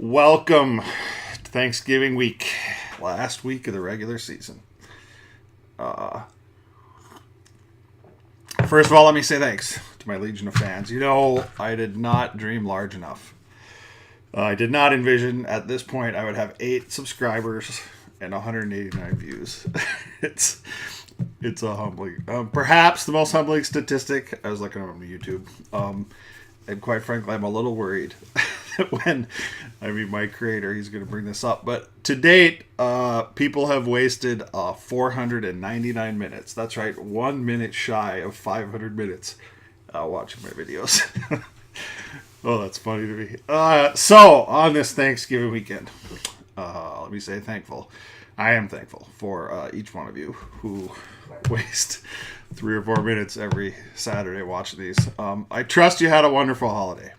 Welcome to Thanksgiving week, last week of the regular season. First of all, let me say thanks to my legion of fans. You know, I did not dream large enough. I did not envision at this point I would have 8 subscribers and 189 views. it's a humbling, perhaps the most humbling statistic. I was looking on YouTube, and quite frankly, I'm a little worried when I mean my creator, he's going to bring this up. But to date, people have wasted 499 minutes. That's right, 1 minute shy of 500 minutes watching my videos. Oh, that's funny to me. So, on this Thanksgiving weekend, let me say thankful. I am thankful for each one of you who waste 3 or 4 minutes every Saturday watching these. I trust you had a wonderful holiday.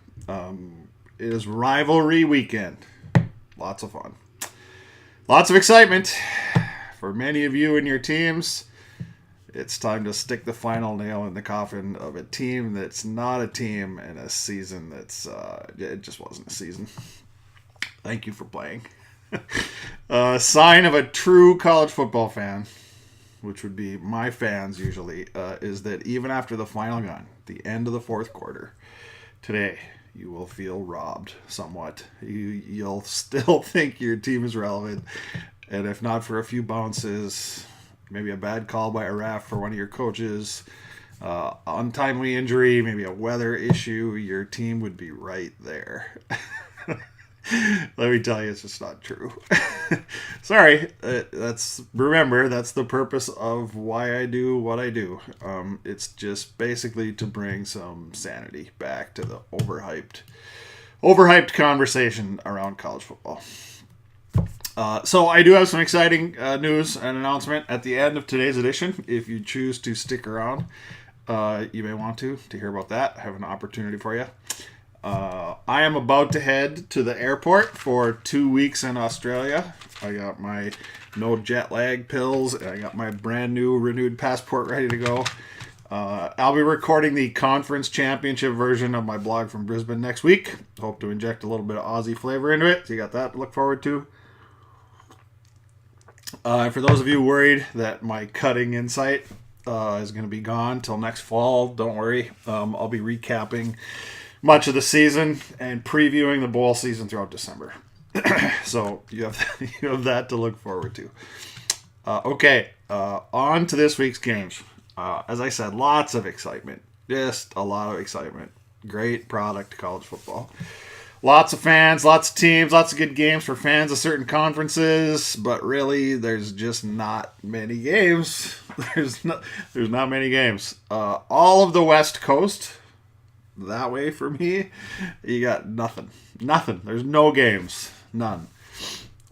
It is Rivalry weekend. Lots of fun. Lots of excitement. For many of you and your teams, it's time to stick the final nail in the coffin of a team that's not a team and a season that's, it just wasn't a season. Thank you for playing. Sign of a true college football fan, which would be my fans usually, is that even after the final gun, the end of the fourth quarter, today, you will feel robbed somewhat. You'll still think your team is relevant, and if not for a few bounces, maybe a bad call by a ref for one of your coaches, untimely injury, maybe a weather issue, your team would be right there. Let me tell you, it's just not true. Sorry, remember, that's the purpose of why I do what I do. It's just basically to bring some sanity back to the overhyped conversation around college football. So I do have some exciting news and announcement at the end of today's edition. If you choose to stick around, you may want to hear about that. I have an opportunity for you. I am about to head to the airport for 2 weeks in Australia. I got my no jet lag pills, and I got my brand new renewed passport ready to go. I'll be recording the conference championship version of my blog from Brisbane next week. Hope to inject a little bit of Aussie flavor into it. So you got that to look forward to. For those of you worried that my cutting insight is going to be gone till next fall, don't worry. I'll be recapping much of the season and previewing the bowl season throughout December. So you have that to look forward to. Okay, on to this week's games. As I said, lots of excitement. Just a lot of excitement. Great product, college football. Lots of fans, lots of teams, lots of good games for fans of certain conferences, but really, there's just not many games. There's not many games. All of the West Coast, that way for me, you got nothing. There's no games. None.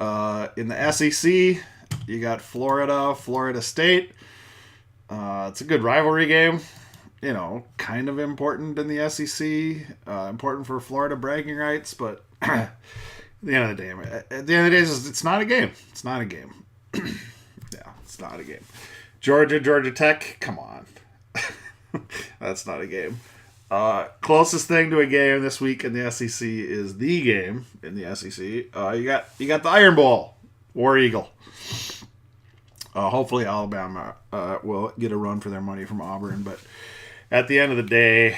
In the SEC, you got Florida State. It's a good rivalry game. You know, kind of important in the SEC. Important for Florida bragging rights, but at the end of the day, it's not a game. It's not a game. Yeah, it's not a game. Georgia Tech, come on. That's not a game. Closest thing to a game this week in the SEC is the game in the SEC. You got the Iron Bowl, War Eagle. Hopefully Alabama will get a run for their money from Auburn, but at the end of the day,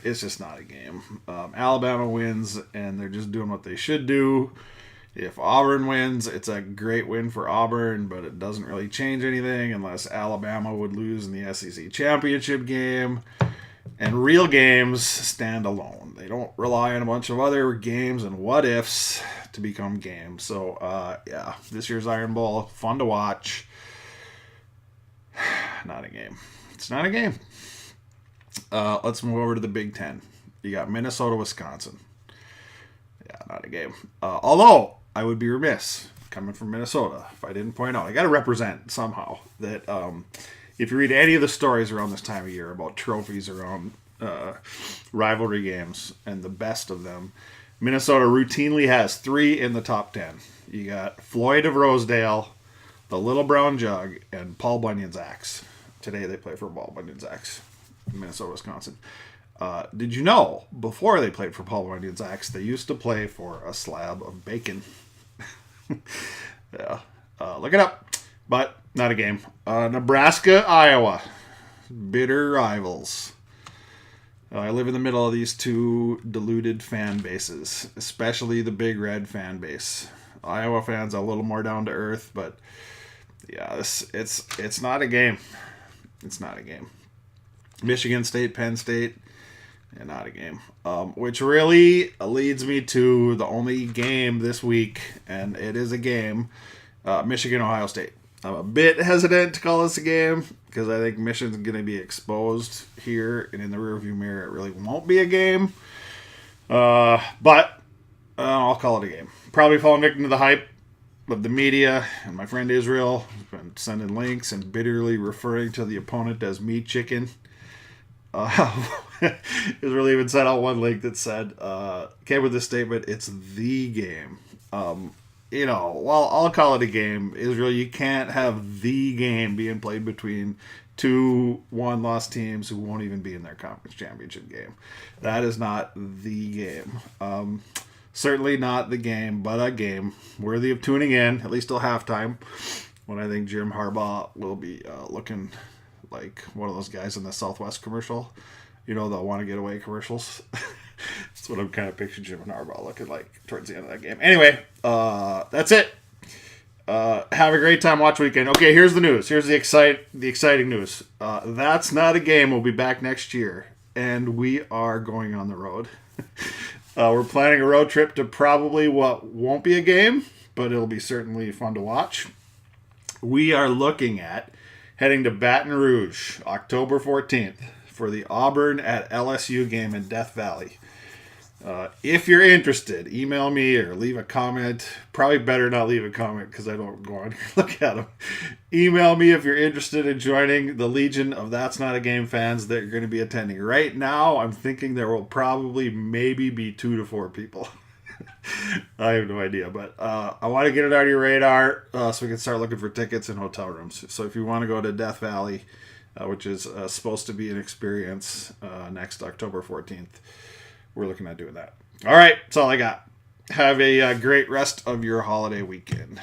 it's just not a game. Alabama wins, and they're just doing what they should do. If Auburn wins, it's a great win for Auburn, but it doesn't really change anything unless Alabama would lose in the SEC championship game. And real games stand alone. They don't rely on a bunch of other games and what-ifs to become games. So, yeah, this year's Iron Bowl, fun to watch. Not a game. It's not a game. Let's move over to the Big Ten. You got Minnesota, Wisconsin. Yeah, not a game. Although, I would be remiss, coming from Minnesota, if I didn't point out. I got to represent somehow that if you read any of the stories around this time of year about trophies around rivalry games and the best of them, Minnesota routinely has 3 in the top 10. You got Floyd of Rosedale, the Little Brown Jug, and Paul Bunyan's Axe. Today they play for Paul Bunyan's Axe, Minnesota, Wisconsin. Did you know, before they played for Paul Bunyan's Axe, they used to play for a slab of bacon? Yeah. Look it up. But not a game. Nebraska, Iowa. Bitter rivals. I live in the middle of these two deluded fan bases, especially the Big Red fan base. Iowa fans are a little more down to earth, but yeah, it's not a game. It's not a game. Michigan State, Penn State, yeah, not a game. Which really leads me to the only game this week, and it is a game, Michigan, Ohio State. I'm a bit hesitant to call this a game because I think Michigan's going to be exposed here, and in the rearview mirror, it really won't be a game. But I'll call it a game. Probably falling victim to the hype of the media, and my friend Israel has been sending links and bitterly referring to the opponent as meat chicken. Israel even sent out one link that said, came with this statement, it's the game. Well, I'll call it a game. Israel, you can't have the game being played between two one-loss teams who won't even be in their conference championship game. That is not the game. Certainly not the game, but a game worthy of tuning in, at least till halftime, when I think Jim Harbaugh will be looking like one of those guys in the Southwest commercial. The want to get away commercials. That's what I'm kind of picturing Jim Harbaugh looking like towards the end of that game. Anyway, that's it. Have a great time. Watch weekend. Okay, here's the news. Here's the exciting news. That's not a game. We'll be back next year, and we are going on the road. We're planning a road trip to probably what won't be a game, but it'll be certainly fun to watch. We are looking at heading to Baton Rouge, October 14th, for the Auburn at LSU game in Death Valley. If you're interested, email me or leave a comment. Probably better not leave a comment because I don't go on here and look at them. Email me if you're interested in joining the legion of That's Not a Game fans that are going to be attending. Right now, I'm thinking there will probably maybe be 2 to 4 people. I have no idea, but I want to get it out of your radar so we can start looking for tickets and hotel rooms. So if you want to go to Death Valley, which is supposed to be an experience next October 14th, we're looking at doing that. All right, that's all I got. Have a great rest of your holiday weekend.